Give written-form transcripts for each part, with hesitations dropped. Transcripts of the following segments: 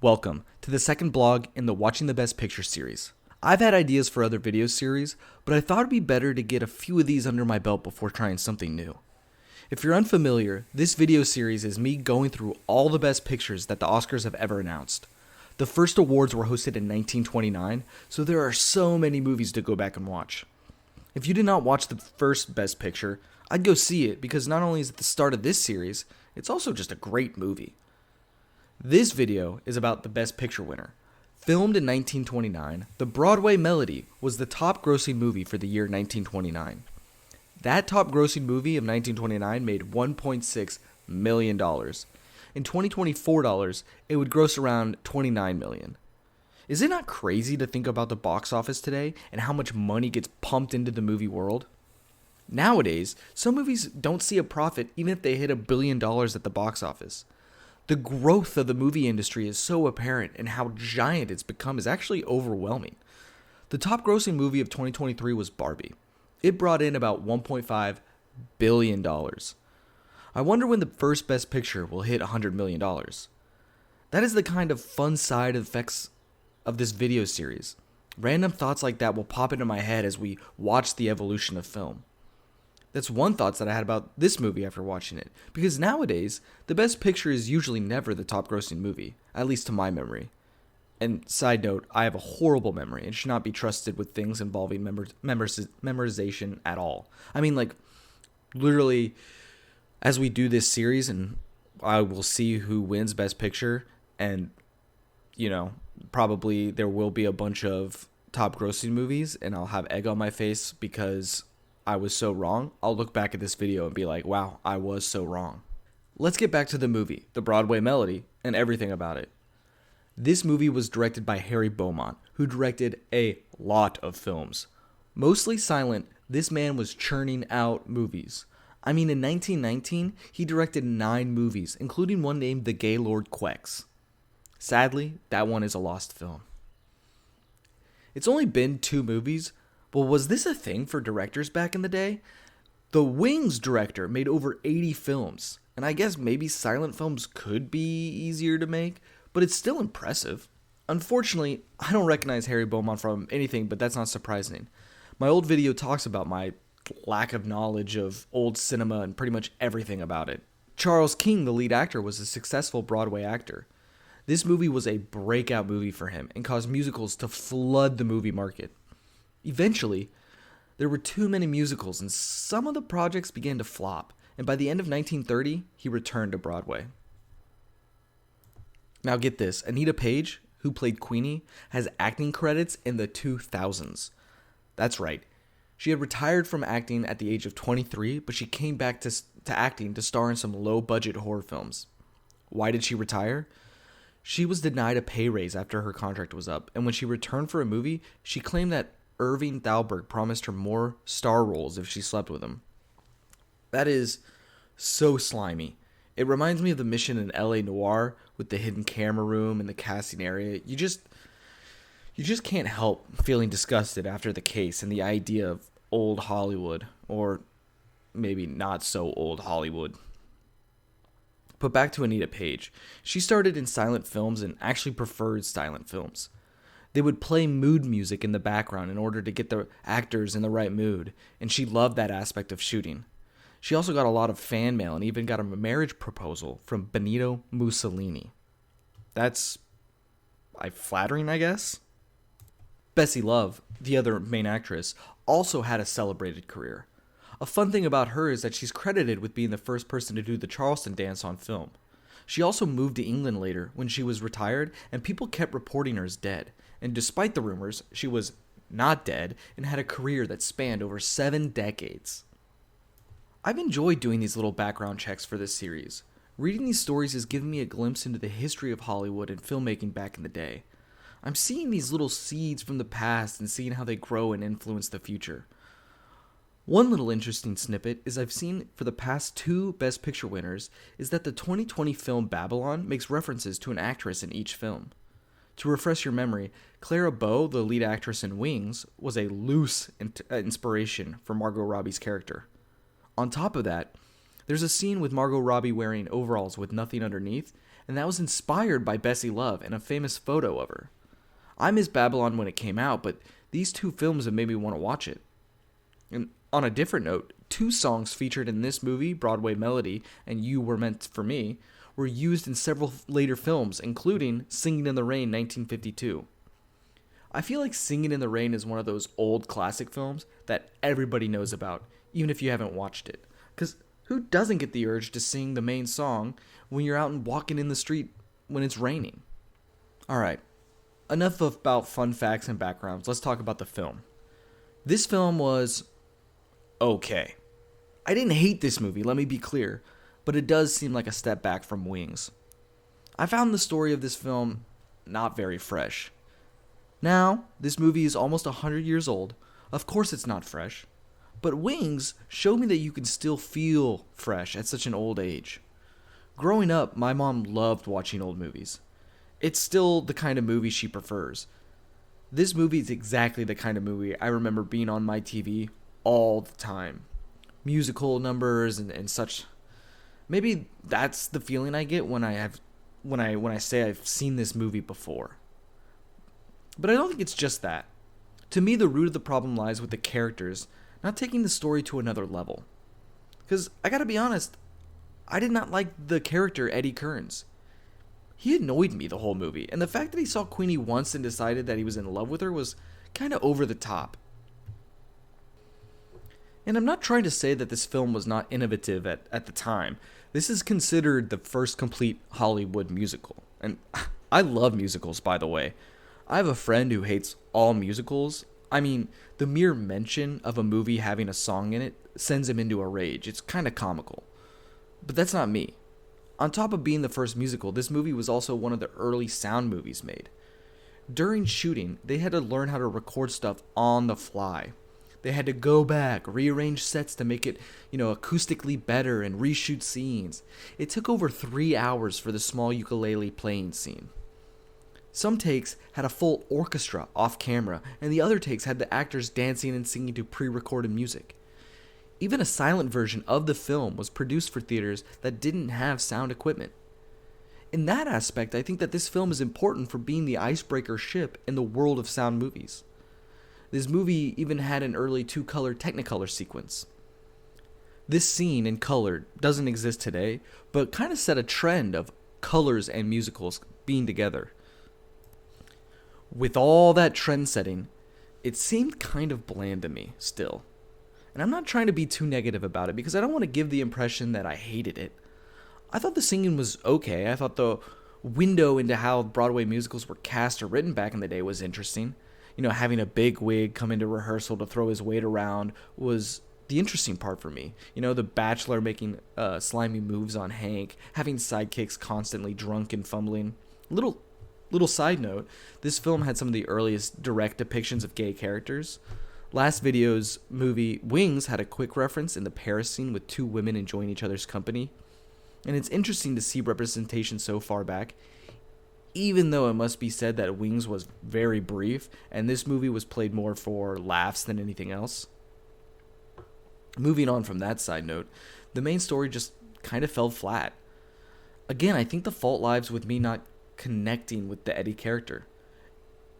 Welcome to the second blog in the Watching the Best Picture series. I've had ideas for other video series, but I thought it'd be better to get a few of these under my belt before trying something new. If you're unfamiliar, this video series is me going through all the best pictures that the Oscars have ever announced. The first awards were hosted in 1929, so there are so many movies to go back and watch. If you did not watch the first Best Picture, I'd go see it because not only is it the start of this series, it's also just a great movie. This video is about the Best Picture winner. Filmed in 1929, The Broadway Melody was the top grossing movie for the year 1929. That top grossing movie of 1929 made $1.6 million. In 2024 dollars, it would gross around $29 million. Is it not crazy to think about the box office today and how much money gets pumped into the movie world? Nowadays, some movies don't see a profit even if they hit $1 billion at the box office. The growth of the movie industry is so apparent, and how giant it's become is actually overwhelming. The top grossing movie of 2023 was Barbie. It brought in about $1.5 billion. I wonder when the first Best Picture will hit $100 million. That is the kind of fun side effects of this video series. Random thoughts like that will pop into my head as we watch the evolution of film. That's one thought that I had about this movie after watching it, because nowadays, the Best Picture is usually never the top grossing movie, at least to my memory. And side note, I have a horrible memory and should not be trusted with things involving memorization at all. I mean, like, literally, as we do this series and I will see who wins Best Picture, and, probably there will be a bunch of top grossing movies, and I'll have egg on my face because I was so wrong. I'll look back at this video and be like, wow, I was so wrong. Let's get back to the movie, The Broadway Melody, and everything about it. This movie was directed by Harry Beaumont, who directed a lot of films. Mostly silent, this man was churning out movies. I mean, in 1919, he directed 9 movies, including one named The Gaylord Quecks. Sadly, that one is a lost film. It's only been 2 movies. Well, was this a thing for directors back in the day? The Wings director made over 80 films, and I guess maybe silent films could be easier to make, but it's still impressive. Unfortunately, I don't recognize Harry Beaumont from anything, but that's not surprising. My old video talks about my lack of knowledge of old cinema and pretty much everything about it. Charles King, the lead actor, was a successful Broadway actor. This movie was a breakout movie for him and caused musicals to flood the movie market. Eventually, there were too many musicals and some of the projects began to flop, and by the end of 1930, he returned to Broadway. Now get this, Anita Page, who played Queenie, has acting credits in the 2000s. That's right. She had retired from acting at the age of 23, but she came back to acting to star in some low-budget horror films. Why did she retire? She was denied a pay raise after her contract was up, and when she returned for a movie, she claimed that Irving Thalberg promised her more star roles if she slept with him. That is so slimy. It reminds me of the mission in LA Noire with the hidden camera room and the casting area. You just can't help feeling disgusted after the case and the idea of old Hollywood, or maybe not so old Hollywood. But back to Anita Page. She started in silent films and actually preferred silent films. They would play mood music in the background in order to get the actors in the right mood, and she loved that aspect of shooting. She also got a lot of fan mail and even got a marriage proposal from Benito Mussolini. That's flattering, I guess? Bessie Love, the other main actress, also had a celebrated career. A fun thing about her is that she's credited with being the first person to do the Charleston dance on film. She also moved to England later when she was retired, and people kept reporting her as dead. And despite the rumors, she was not dead and had a career that spanned over 7 decades. I've enjoyed doing these little background checks for this series. Reading these stories has given me a glimpse into the history of Hollywood and filmmaking back in the day. I'm seeing these little seeds from the past and seeing how they grow and influence the future. One little interesting snippet is I've seen for the past 2 Best Picture winners is that the 2020 film Babylon makes references to an actress in each film. To refresh your memory, Clara Bow, the lead actress in Wings, was a loose inspiration for Margot Robbie's character. On top of that, there's a scene with Margot Robbie wearing overalls with nothing underneath, and that was inspired by Bessie Love and a famous photo of her. I missed Babylon when it came out, but these two films have made me want to watch it. And on a different note, two songs featured in this movie, Broadway Melody and You Were Meant for Me, were used in several later films, including Singing in the Rain 1952. I feel like Singing in the Rain is one of those old classic films that everybody knows about, even if you haven't watched it. Because who doesn't get the urge to sing the main song when you're out and walking in the street when it's raining? Alright, enough about fun facts and backgrounds. Let's talk about the film. This film was okay. I didn't hate this movie, let me be clear, but it does seem like a step back from Wings. I found the story of this film not very fresh. Now, this movie is almost 100 years old. Of course it's not fresh. But Wings showed me that you can still feel fresh at such an old age. Growing up, my mom loved watching old movies. It's still the kind of movie she prefers. This movie is exactly the kind of movie I remember being on my TV all the time. Musical numbers and such. Maybe that's the feeling I get when I say I've seen this movie before. But I don't think it's just that. To me, the root of the problem lies with the characters not taking the story to another level. Because I gotta be honest, I did not like the character Eddie Kearns. He annoyed me the whole movie, and the fact that he saw Queenie once and decided that he was in love with her was kinda over the top. And I'm not trying to say that this film was not innovative at the time. This is considered the first complete Hollywood musical. And I love musicals, by the way. I have a friend who hates all musicals. I mean, the mere mention of a movie having a song in it sends him into a rage. It's kind of comical. But that's not me. On top of being the first musical, this movie was also one of the early sound movies made. During shooting, they had to learn how to record stuff on the fly. They had to go back, rearrange sets to make it, acoustically better and reshoot scenes. It took over 3 hours for the small ukulele playing scene. Some takes had a full orchestra off camera, and the other takes had the actors dancing and singing to pre-recorded music. Even a silent version of the film was produced for theaters that didn't have sound equipment. In that aspect, I think that this film is important for being the icebreaker ship in the world of sound movies. This movie even had an early 2-color Technicolor sequence. This scene in color doesn't exist today, but kind of set a trend of colors and musicals being together. With all that trend setting, it seemed kind of bland to me still. And I'm not trying to be too negative about it because I don't want to give the impression that I hated it. I thought the singing was okay. I thought the window into how Broadway musicals were cast or written back in the day was interesting. Having a big wig come into rehearsal to throw his weight around was the interesting part for me. The Bachelor making slimy moves on Hank, having sidekicks constantly drunk and fumbling. Little side note, this film had some of the earliest direct depictions of gay characters. Last video's movie Wings had a quick reference in the Paris scene with two women enjoying each other's company. And it's interesting to see representation so far back, even though it must be said that Wings was very brief, and this movie was played more for laughs than anything else. Moving on from that side note, the main story just kind of fell flat. Again, I think the fault lies with me not connecting with the Eddie character.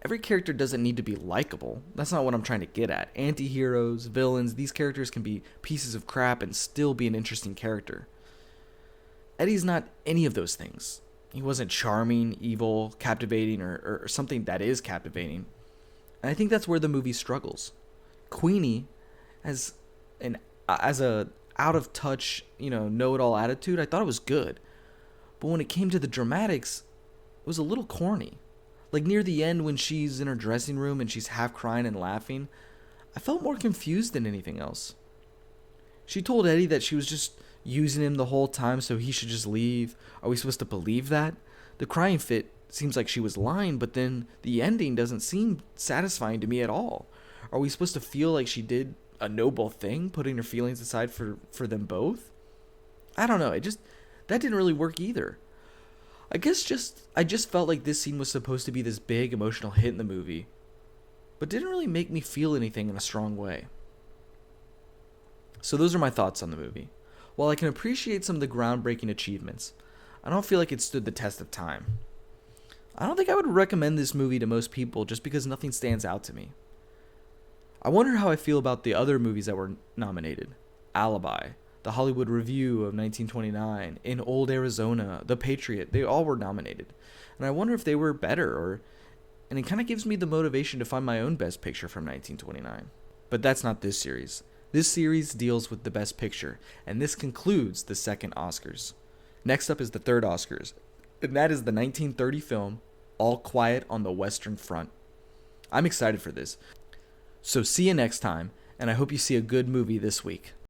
Every character doesn't need to be likable. That's not what I'm trying to get at. Anti-heroes, villains, these characters can be pieces of crap and still be an interesting character. Eddie's not any of those things. He wasn't charming, evil, captivating, or something that is captivating. And I think that's where the movie struggles. Queenie, as a out of touch, know-it-all attitude, I thought it was good. But when it came to the dramatics, it was a little corny. Like near the end when she's in her dressing room and she's half crying and laughing, I felt more confused than anything else. She told Eddie that she was just using him the whole time so he should just leave. Are we supposed to believe that? The crying fit seems like she was lying, but then the ending doesn't seem satisfying to me at all. Are we supposed to feel like she did a noble thing, putting her feelings aside for them both? I don't know. That didn't really work either. I just felt like this scene was supposed to be this big emotional hit in the movie, but didn't really make me feel anything in a strong way. So those are my thoughts on the movie. While I can appreciate some of the groundbreaking achievements, I don't feel like it stood the test of time. I don't think I would recommend this movie to most people just because nothing stands out to me. I wonder how I feel about the other movies that were nominated. Alibi, The Hollywood Review of 1929, In Old Arizona, The Patriot, they all were nominated. And I wonder if they were better, and it kind of gives me the motivation to find my own best picture from 1929. But that's not this series. This series deals with the best picture, and this concludes the second Oscars. Next up is the third Oscars, and that is the 1930 film All Quiet on the Western Front. I'm excited for this. So see you next time, and I hope you see a good movie this week.